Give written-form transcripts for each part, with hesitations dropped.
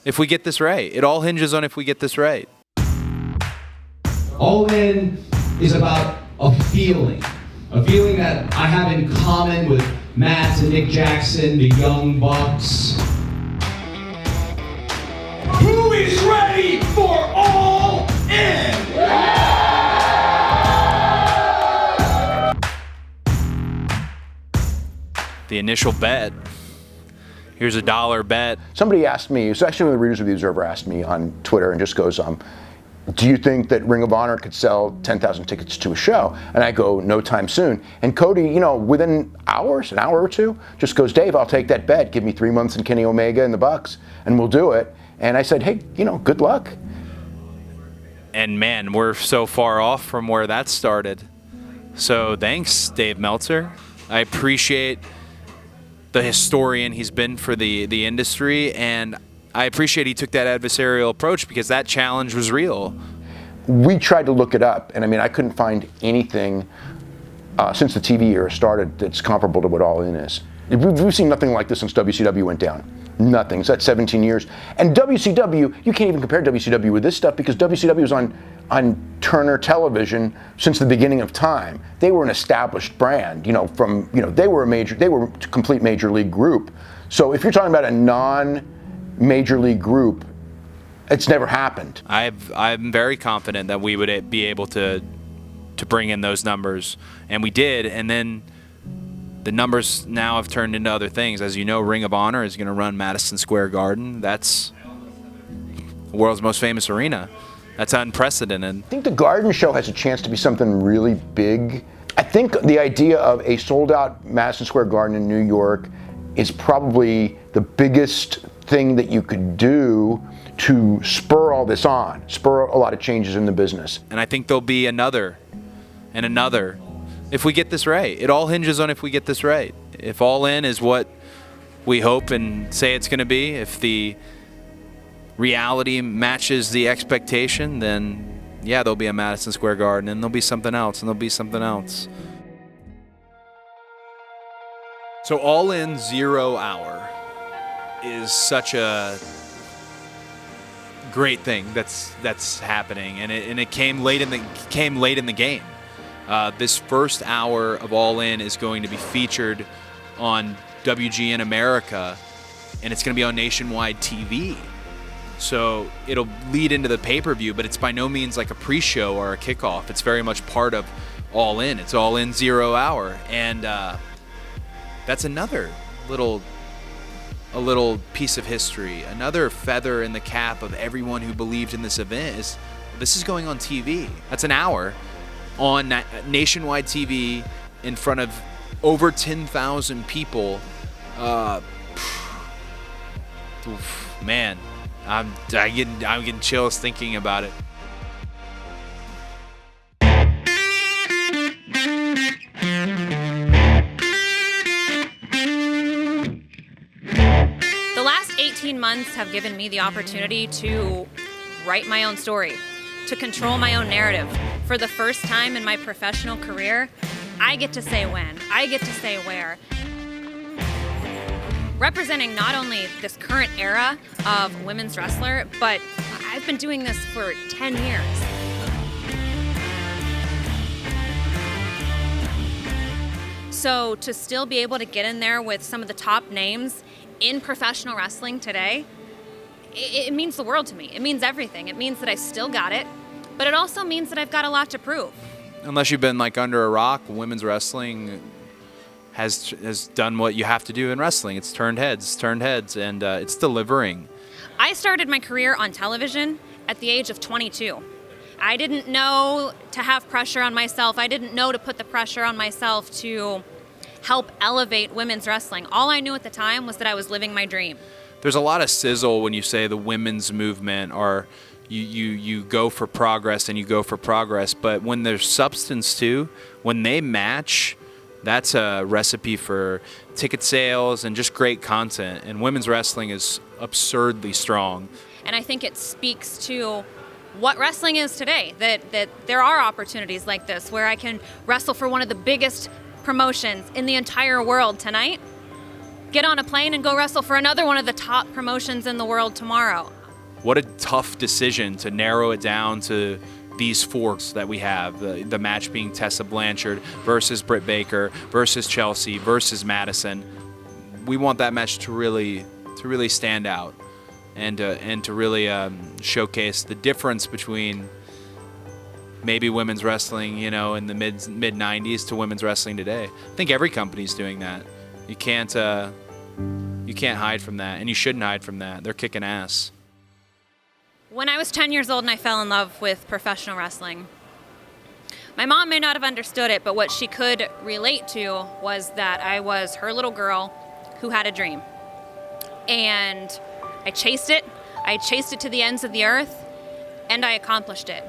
if we get this right. It all hinges on if we get this right. All In is about a feeling that I have in common with Matt and Nick Jackson, the Young Bucks. Who is ready for All In? The initial bet. Here's a $1 bet. Somebody asked me, it's actually one of the readers of the Observer asked me on Twitter and just goes, do you think that Ring of Honor could sell 10,000 tickets to a show? And I go, no time soon. And Cody, within hours, an hour or two, just goes, Dave, I'll take that bet. Give me 3 months in Kenny Omega and the Bucks, and we'll do it. And I said, hey, good luck. And man, we're so far off from where that started. So thanks, Dave Meltzer. I appreciate the historian he's been for the industry, and I appreciate he took that adversarial approach because that challenge was real. We tried to look it up, and I couldn't find anything since the TV era started that's comparable to what All In is. We've seen nothing like this since WCW went down. Nothing. It's at 17 years. And WCW, you can't even compare WCW with this stuff because WCW was on Turner Television since the beginning of time. They were an established brand, they were a complete major league group. So if you're talking about a non-major league group, it's never happened. I'm very confident that we would be able to bring in those numbers, and we did, and then the numbers now have turned into other things. As you know, Ring of Honor is going to run Madison Square Garden. That's the world's most famous arena. That's unprecedented. I think the Garden Show has a chance to be something really big. I think the idea of a sold-out Madison Square Garden in New York is probably the biggest thing that you could do to spur all this on, spur a lot of changes in the business. And I think there'll be another and another if we get this right. It all hinges on if we get this right. If All In is what we hope and say it's going to be, if the reality matches the expectation, then yeah, there'll be a Madison Square Garden, and there'll be something else, and there'll be something else. So All In 0 Hour is such a great thing that's happening, and it came late in the game. This first hour of All In is going to be featured on WGN America, and it's going to be on nationwide TV. So it'll lead into the pay-per-view, but it's by no means like a pre-show or a kickoff. It's very much part of All In. It's All In 0 Hour, and that's another little piece of history, another feather in the cap of everyone who believed in this event. This is going on TV. That's an hour on nationwide TV in front of over 10,000 people. Man, I'm getting chills thinking about it. The last 18 months have given me the opportunity to write my own story, to control my own narrative. For the first time in my professional career, I get to say when, I get to say where. Representing not only this current era of women's wrestler, but I've been doing this for 10 years. So to still be able to get in there with some of the top names in professional wrestling today, it means the world to me. It means everything. It means that I still got it. But it also means that I've got a lot to prove. Unless you've been like under a rock, women's wrestling has done what you have to do in wrestling. It's turned heads, and it's delivering. I started my career on television at the age of 22. I didn't know to have pressure on myself. I didn't know to put the pressure on myself to help elevate women's wrestling. All I knew at the time was that I was living my dream. There's a lot of sizzle when you say the women's movement or you go for progress and you go for progress, but when there's substance too, when they match, that's a recipe for ticket sales and just great content. And women's wrestling is absurdly strong. And I think it speaks to what wrestling is today, that there are opportunities like this where I can wrestle for one of the biggest promotions in the entire world tonight, get on a plane and go wrestle for another one of the top promotions in the world tomorrow. what a tough decision to narrow it down to these four that we have. The match being Tessa Blanchard versus Britt Baker versus Chelsea versus Madison. We want that match to really stand out and to really showcase the difference between maybe women's wrestling, in the mid 90s to women's wrestling today. I think every company's doing that. You can't hide from that, and you shouldn't hide from that. They're kicking ass. When I was 10 years old and I fell in love with professional wrestling, my mom may not have understood it, but what she could relate to was that I was her little girl who had a dream. And I chased it. I chased it to the ends of the earth, and I accomplished it.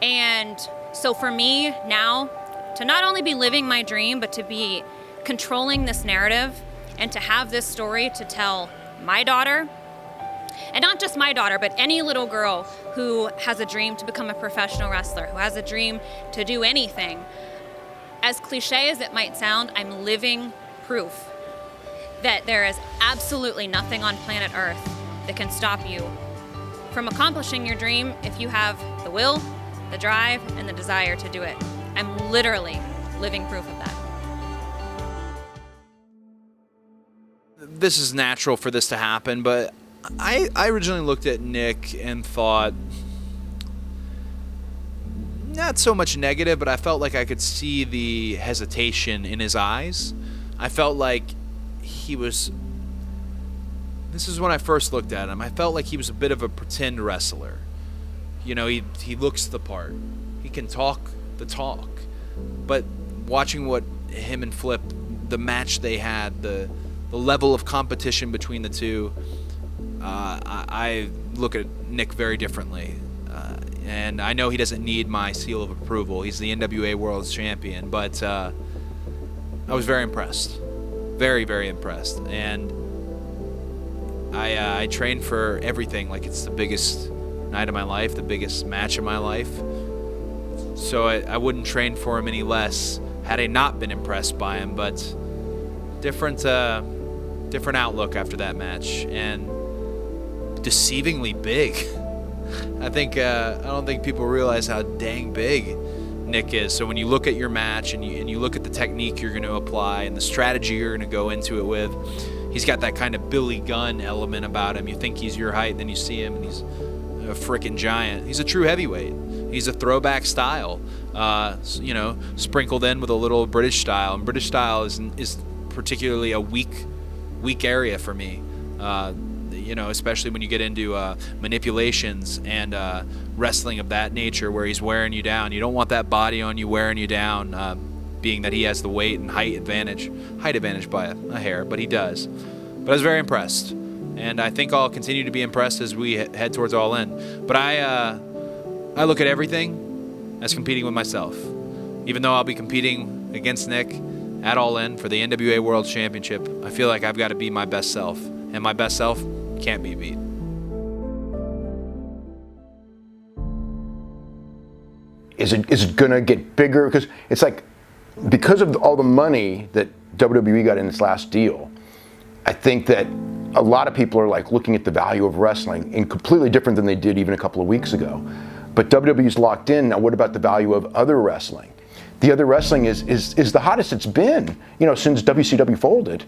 And so for me now, to not only be living my dream, but to be controlling this narrative and to have this story to tell my daughter, and not just my daughter, but any little girl who has a dream to become a professional wrestler, who has a dream to do anything. As cliche as it might sound, I'm living proof that there is absolutely nothing on planet Earth that can stop you from accomplishing your dream if you have the will, the drive, and the desire to do it. I'm literally living proof of that. This is natural for this to happen, but I originally looked at Nick and thought, not so much negative, but I felt like I could see the hesitation in his eyes. I felt like this is when I first looked at him, I felt like he was a bit of a pretend wrestler. He looks the part. He can talk the talk. But watching what him and Flip, the match they had, the level of competition between the two, I look at Nick very differently. And I know he doesn't need my seal of approval. He's the NWA World Champion. But I was very impressed. Very, very impressed. And I trained for everything like it's the biggest night of my life, the biggest match of my life. So I wouldn't train for him any less had I not been impressed by him. But different outlook after that match, and deceivingly big. I don't think people realize how dang big Nick is. So when you look at your match and you look at the technique you're going to apply and the strategy you're going to go into it with, he's got that kind of Billy Gunn element about him. You think he's your height, then you see him and he's a freaking giant. He's a true heavyweight. He's a throwback style, sprinkled in with a little British style. And British style is particularly a weak area for me. Especially when you get into manipulations and wrestling of that nature where he's wearing you down. You don't want that body on you wearing you down, being that he has the weight and height advantage by a hair, but he does. But I was very impressed, and I think I'll continue to be impressed as we head towards All In. But I look at everything as competing with myself. Even though I'll be competing against Nick at All In for the NWA World Championship, I feel like I've got to be my best self, and my best self can't be beat. Is it going to get bigger? Because it's like, because of all the money that WWE got in this last deal, I think that a lot of people are like looking at the value of wrestling and completely different than they did even a couple of weeks ago. But WWE's locked in. Now what about the value of other wrestling? The other wrestling is the hottest it's been, since WCW folded.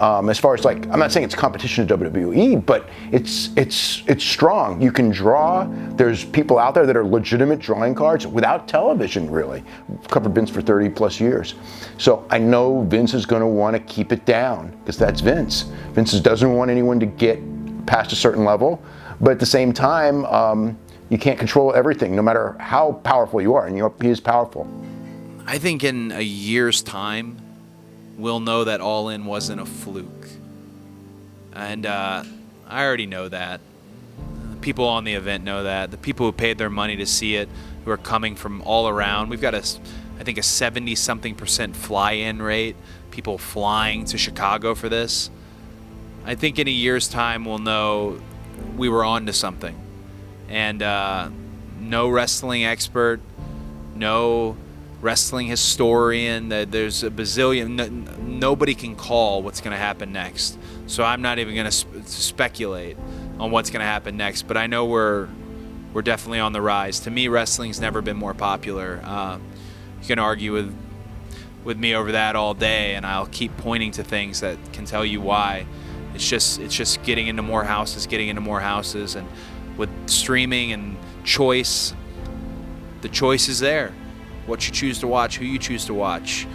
As far as I'm not saying it's competition to WWE, but it's strong. You can draw. There's people out there that are legitimate drawing cards without television, really. I've covered Vince for 30 plus years. So I know Vince is going to want to keep it down because that's Vince. Vince doesn't want anyone to get past a certain level, but at the same time, you can't control everything, no matter how powerful you are, and he is powerful. I think in a year's time, we'll know that All In wasn't a fluke. And I already know that. People on the event know that. The people who paid their money to see it, who are coming from all around. We've got I think a 70-something% fly-in rate. People flying to Chicago for this. I think in a year's time, we'll know we were on to something. And no wrestling expert, no wrestling historian, that there's a bazillion, nobody can call what's going to happen next. So I'm not even going to speculate. what's going to happen next. But I know we're definitely on the rise. To me, wrestling's never been more popular. You can argue with me over that all day, and I'll keep pointing to things that can tell you why. It's just getting into more houses, and with streaming and choice, the choice is there. What you choose to watch, who you choose to watch.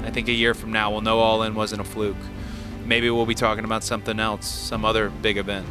I think a year from now we'll know All In wasn't a fluke. Maybe we'll be talking about something else, some other big event.